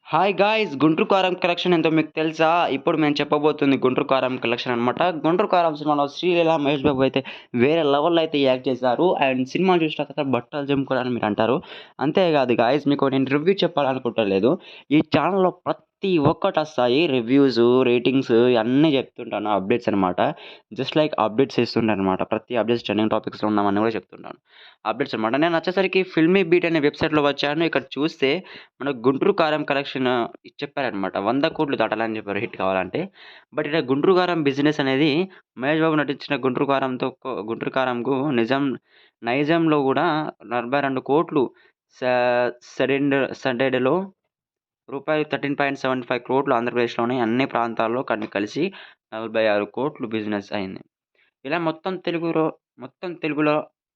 Hi guys! 'Guntur కారం' collection ఎంతో మీకు తెలుసా? ఇప్పుడు మేము చెప్పబోతుంది 'గుంటూరు కారం' కలెక్షన్ అనమాట. 'గుంటూరు కారం' సినిమాలో శ్రీలీల, మహేష్ బాబు అయితే వేరే లెవెల్‌లో అయితే యాక్ట్ చేశారు. అండ్ సినిమా చూసిన తర్వాత బట్టలు చింపుకోవాలని మీరంటారు. అంతేకాదు గాయ్స్ మీకు నేను రివ్యూ చెప్పాలనుకుంటలేదు. ఈ ఛానెల్‌లో ప్రతి ఒక్కటొస్తాయి. రివ్యూసు, రేటింగ్స్ అన్నీ చెప్తుంటాను. అప్డేట్స్ అనమాట. జస్ట్ లైక్ అప్డేట్స్ ఇస్తుంటాననమాట. ప్రతి అప్డేట్స్ ట్రెండింగ్ టాపిక్స్‌లో ఉన్నామని కూడా చెప్తుంటాను. అప్డేట్స్ అనమాట. నేనొచ్చేసరికి ఫిల్మీ బీట్ అనే వెబ్‌సైట్‌లో వచ్చాను. ఇక్కడ చూస్తే మన 'గుంటూరు కారం' కలెక్షన్ చెప్పారనమాట. 100,00,00,000 దాటాలని చెప్పారు హిట్ కావాలంటే. బట్ ఇక్కడ 'గుంటూరు కారం' బిజినెస్ అనేది మహేష్ బాబు నటించిన 'గుంటూరు కారంతో' 'గుంటూరు కారంకు' నైజాంలో గూడా 42,00,00,000 స సడెండర్‌లో రూపాయలు 13.75,00,00,000 ఆంధ్రప్రదేశ్‌లోని అన్ని ప్రాంతాల్లో కలిసి 46,00,00,000 బిజినెస్ అయింది. ఇలా మొత్తం తెలుగులో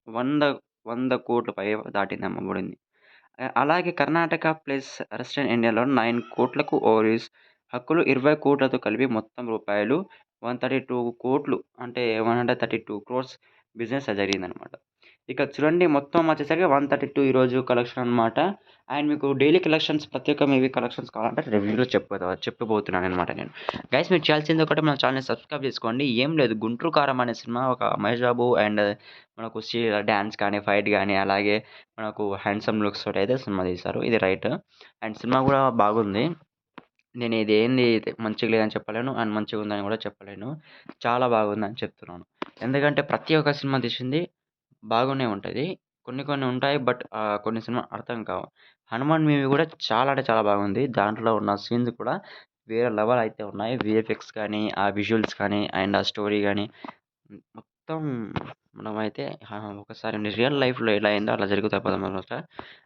100, 100,00,00,000 పై దాటిందమ్మబడింది. అలాగే కర్ణాటక ప్లస్ వెస్టర్న్ ఇండియాలో 9,00,00,000కు ఓవర్సీస్ హక్కులు 20,00,00,000తో కలిపి మొత్తం రూపాయలు 132,00,00,000 అంటే 132 క్రోర్స్ బిజినెస్ జరిగిందనమాట. ఇక చూడండి మొత్తం వచ్చేసరికి 132 ఈరోజు కలెక్షన్ అనమాట. అండ్ మీకు డైలీ కలెక్షన్స్ ప్రత్యేకమైనవి కలెక్షన్స్ కావాలంటే రివ్యూలో చెప్పబోతున్నాననమాట నేను. గైస్ మీరు చేయాల్సింది ఒకటే మన ఛానెల్‌ని సబ్స్క్రైబ్ చేసుకోండి. ఏం లేదు 'గుంటూరు కారం' అనే సినిమా ఒక మహేష్ బాబు అండ్ మనకు డాన్స్ కానీ, ఫైట్ గాని అలాగే మనకు హ్యాండ్సమ్ లుక్స్ తోటయితే సినిమా తీశారు. ఇది రైట్. అండ్ సినిమా గూడా బాగుంది. నేను ఇదేంది మంచిగా లేదని చెప్పలేను. అండ్ మంచిగుందని గూడా చెప్పలేను. చాలా బాగుందని చెప్తున్నాను. ఎందుకంటే ప్రతి ఒక్క సినిమా తీసింది బాగునే ఉంటది. కొన్ని కొన్ని ఉంటాయి. బట్ కొన్ని సినిమా అర్థం కావు. 'హనుమాన్' మూవీ గూడా చాలా అంటే చాలా బాగుంది. దాంట్లో ఉన్న సీన్స్ కూడా వేరే లెవెల్ అయితే ఉన్నాయి. వీఎఫ్ఎక్స్ కానీ, ఆ విజువల్స్ కానీ అండ్ ఆ స్టోరీ గాని మొత్తం మనమైతే ఒకసారి రియల్ లైఫ్‌లో ఎలా అయిందో అలా జరుగుతాయి పదమనమాట.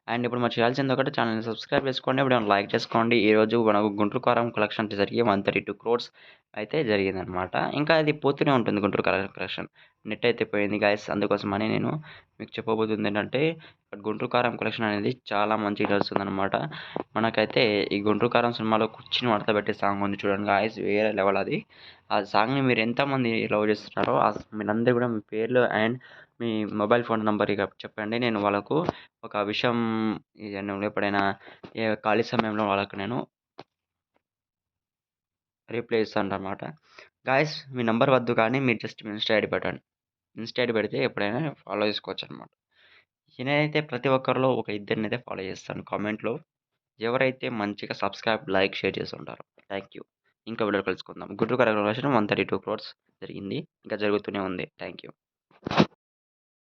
అండ్ ఇప్పుడు మనం చేయాల్సింది ఒకటే ఛానెల్‌ని సబ్స్క్రైబ్ చేసుకోండి. వీడియోని లైక్ చేసుకోండి. ఈరోజు మనకు 'గుంటూరు కారం' కలెక్షన్ జరిగి 132 క్రోర్స్ అయితే జరిగిందనమాట. ఇంకా అది పోతూనే ఉంటుంది 'గుంటూరు కారం' కలెక్షన్. నెట్ అయితే పోయింది గైస్. అందుకోసమని నేను మీకు చెప్పబోతుందేంటంటే 'గుంటూరు కారం' కలెక్షన్ అనేది చాలా మంచిగా నడుస్తుందనమాట. మనకైతే ఈ 'గుంటూరు కారం' సినిమాలో 'కుర్చీని మడతబెట్టే' సాంగ్ ఉంది చూడండి గాయ్స్ వేరే లెవెల్ అది. ఆ సాంగ్‌ని మీరు ఎంతమంది లవ్ చేస్తున్నారో మీరందరూ కూడా మీ పేర్లు and me mobile phone number ఇక చెప్పండి. నేను వాళ్ళకు ఒక విషయం నేను ఎప్పుడైనా ఖాళీ సమయంలో వాళ్ళకి నేను రిప్లై ఇస్తాననమాట. గాయ్స్ మీ నంబర్ వద్దు కానీ మీరు జస్ట్ మీ ఇన్‌స్టా ఐడీ పెట్టండి. ఇన్‌స్టా ఐడీ పెడితే ఎప్పుడైనా ఫాలో చేసుకోవచ్చనమాట. నేనైతే ప్రతి ఒక్కరిలో ఒక ఇద్దరినైతే ఫాలో చేస్తాను కామెంట్‌లో. ఎవరైతే మంచిగా సబ్స్క్రైబ్, లైక్, షేర్ చేసుంటారో. Thank you. ఇంకో వీడియోలో కలుసుకుందాం. 'గుంటూరు కారం' కలెక్షన్ 132 క్రోర్స్ జరిగింది. ఇంకా జరుగుతూనే ఉంది. Thank you.